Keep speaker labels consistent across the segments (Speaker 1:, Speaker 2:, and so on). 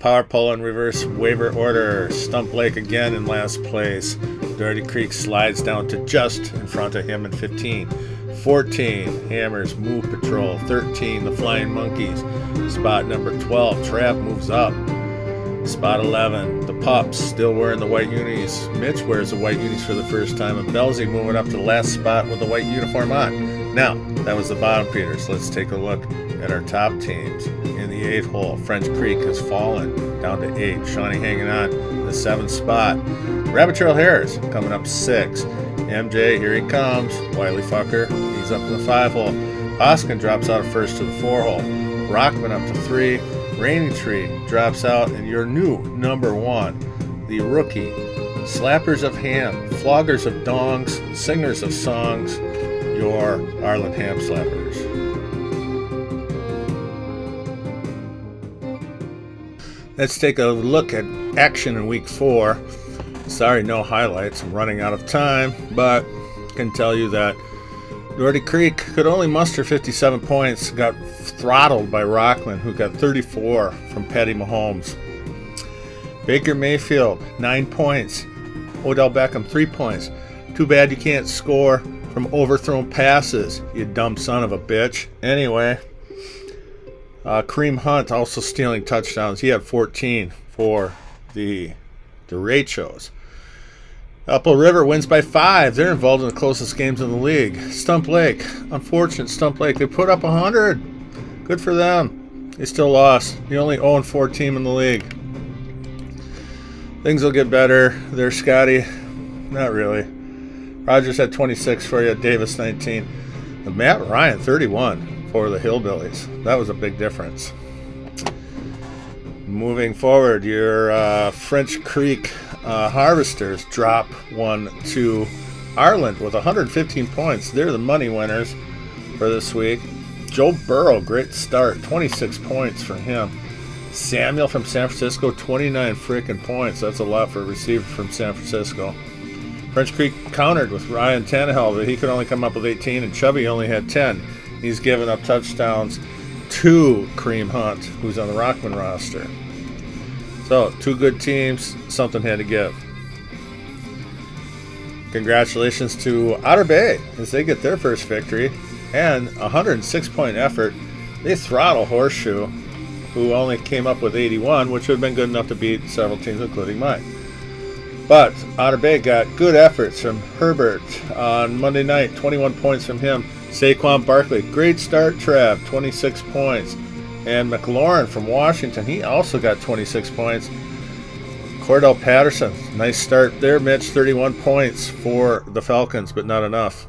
Speaker 1: power pole in reverse waiver order. Stump Lake again in last place. Dirty Creek slides down to just in front of him in 15. 14, Hammers Move Patrol. 13, the Flying Monkeys. Spot number 12, Trav moves up. Spot 11, the Pups still wearing the white unis. Mitch wears the white unis for the first time, and Belzy moving up to the last spot with the white uniform on. Now, that was the bottom feeders. Let's take a look at our top teams. In the 8th hole, French Creek has fallen down to 8. Shawnee hanging on in the 7th spot. Rabbit Trail Harris coming up 6. MJ, here he comes. Wiley fucker, he's up in the 5 hole. Hoskin drops out of first to the 4 hole. Rockman up to 3. Raining Tree drops out, and your new number 1, the rookie. Slappers of ham, floggers of dongs, singers of songs, your Arlen Ham Slappers. Let's take a look at action in week 4. Sorry, no highlights. I'm running out of time, but I can tell you that Dirty Creek could only muster 57 points, got throttled by Rockland, who got 34 from Patty Mahomes. Baker Mayfield, 9 points. Odell Beckham, 3 points. Too bad you can't score from overthrown passes, you dumb son of a bitch. Anyway, Kareem Hunt also stealing touchdowns. He had 14 for the Derechos. Apple River wins by 5. They're involved in the closest games in the league. Stump Lake, unfortunate Stump Lake. They put up 100. Good for them. They still lost. The only 0-4 team in the league. Things will get better. There's Scotty. Not really. Rogers had 26 for you. Davis 19. And Matt Ryan 31 for the Hillbillies. That was a big difference. Moving forward, your French Creek Harvesters drop 1 to Ireland with 115 points. They're the money winners for this week. Joe Burrow, great start, 26 points for him. Samuel from San Francisco, 29 freaking points. That's a lot for a receiver from San Francisco. French Creek countered with Ryan Tannehill, but he could only come up with 18, and Chubby only had 10. He's given up touchdowns to Kareem Hunt, who's on the Rockman roster. So, 2 good teams, something had to give. Congratulations to Otter Bay as they get their first victory and a 106-point effort. They throttle Horseshoe, who only came up with 81, which would have been good enough to beat several teams, including mine. But Otter Bay got good efforts from Herbert on Monday night, 21 points from him. Saquon Barkley, great start, Trav, 26 points. And McLaurin from Washington, he also got 26 points. Cordell Patterson, nice start there, Mitch, 31 points for the Falcons, but not enough.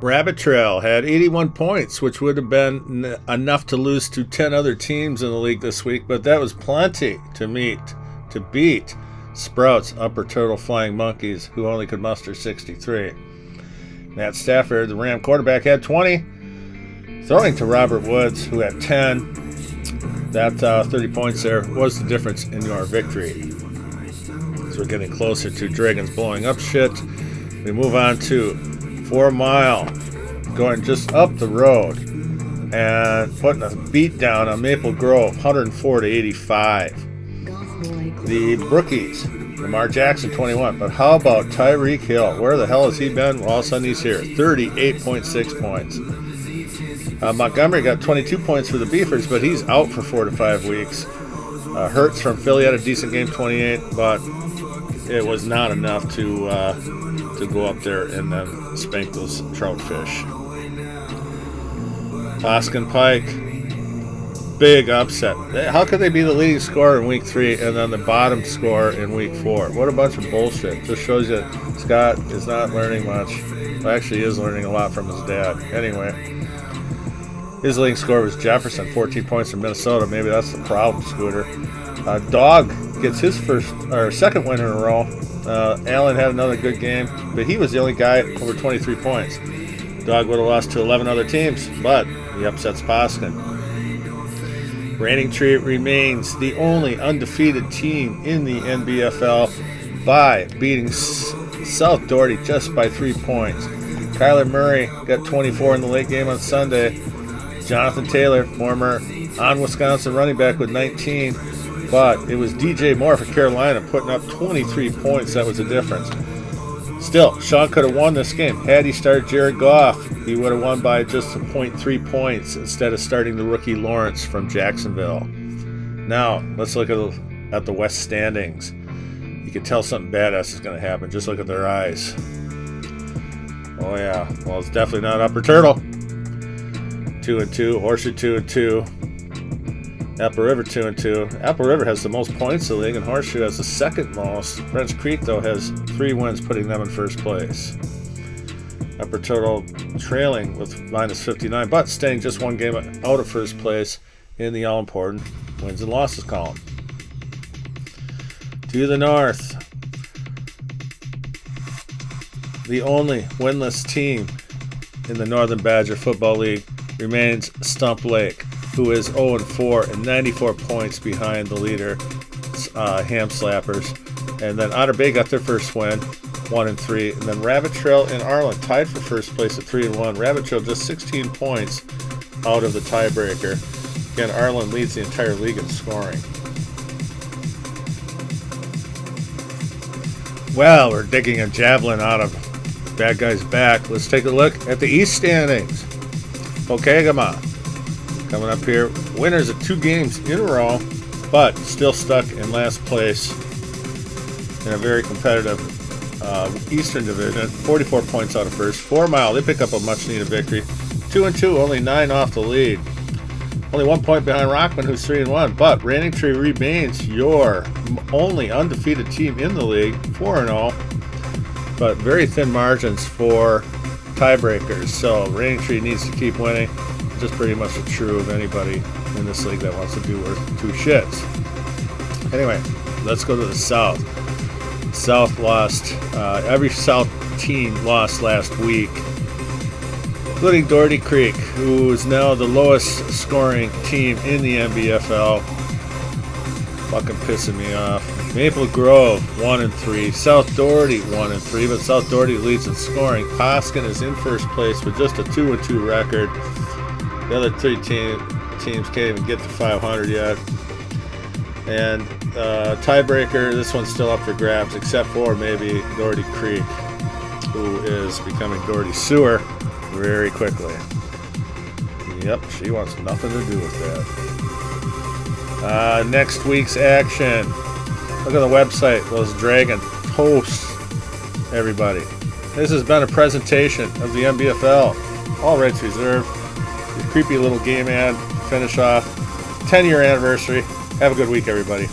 Speaker 1: Rabbit Trail had 81 points, which would have been enough to lose to 10 other teams in the league this week, but that was plenty to beat Sprouts, Upper Turtle Flying Monkeys, who only could muster 63. Matt Stafford, the Ram quarterback, had 20. Throwing to Robert Woods, who had 10. That 30 points there was the difference in your victory. As we're getting closer to Dragons blowing up shit, we move on to 4 Mile, going just up the road and putting a beat down on Maple Grove, 104 to 85. The Brookies, Lamar Jackson, 21. But how about Tyreek Hill? Where the hell has he been? Well, all of a sudden he's here, 38.6 points. Montgomery got 22 points for the Beefers, but he's out for 4 to 5 weeks. Hurts from Philly had a decent game, 28, but it was not enough to go up there and then spank those trout fish. Hoskin Pike, big upset. How could they be the leading scorer in week 3 and then the bottom scorer in week 4? What a bunch of bullshit. Just shows you Scott is not learning much. Well, actually, he is learning a lot from his dad. Anyway. His leading scorer was Jefferson, 14 points from Minnesota. Maybe that's the problem, Scooter. Dog gets his second win in a row. Allen had another good game, but he was the only guy over 23 points. Dog would have lost to 11 other teams, but he upsets Poskin. Raining Tree remains the only undefeated team in the NBFL by beating South Doherty just by 3 points. Kyler Murray got 24 in the late game on Sunday. Jonathan Taylor, former on Wisconsin running back with 19. But it was DJ Moore for Carolina putting up 23 points. That was the difference. Still, Sean could have won this game. Had he started Jared Goff, he would have won by just 0.3 points instead of starting the rookie Lawrence from Jacksonville. Now, let's look at the West standings. You can tell something badass is going to happen. Just look at their eyes. Oh, yeah. Well, it's definitely not Upper Turtle. 2-2. Horseshoe 2-2. Apple River 2-2. Apple River has the most points in the league, and Horseshoe has the second most. French Creek, though, has 3 wins, putting them in first place. Upper Turtle trailing with minus 59, but staying just one game out of first place in the all-important wins and losses column. To the north, the only winless team in the Northern Badger Football League remains Stump Lake, who is 0-4 and 94 points behind the leader, Ham Slappers. And then Otter Bay got their first win, 1-3. And then Rabbit Trail and Arlen tied for first place at 3-1. Rabbit Trail just 16 points out of the tiebreaker. Again, Arlen leads the entire league in scoring. Well, we're digging a javelin out of bad guy's back. Let's take a look at the East standings. Okay, come on. Coming up here, winners of 2 games in a row, but still stuck in last place in a very competitive Eastern Division. 44 points out of first. 4 Mile, they pick up a much-needed victory. 2-2, only 9 off the lead. Only 1 point behind Rockman, who's 3-1. But Raining Tree remains your only undefeated team in the league, 4-0. But very thin margins for tiebreakers. So Raining Tree needs to keep winning. Just pretty much true of anybody in this league that wants to do worth 2 shits. Anyway, let's go to the South. South lost. Every South team lost last week, including Doherty Creek, who is now the lowest scoring team in the Nbfl. Fucking pissing me off. Maple Grove 1-3. South Doherty 1-3, but South Doherty leads in scoring. Poskin is in first place with just a 2-2 record. The other 3 teams can't even get to 500 yet. And tiebreaker, this one's still up for grabs, except for maybe Doherty Creek, who is becoming Doherty Sewer very quickly. Yep, she wants nothing to do with that. Next week's action. Look at the website. Those Dragon toast everybody. This has been a presentation of the Nbfl. All rights reserved. Creepy little game ad. Finish off. 10-year anniversary. Have a good week, everybody.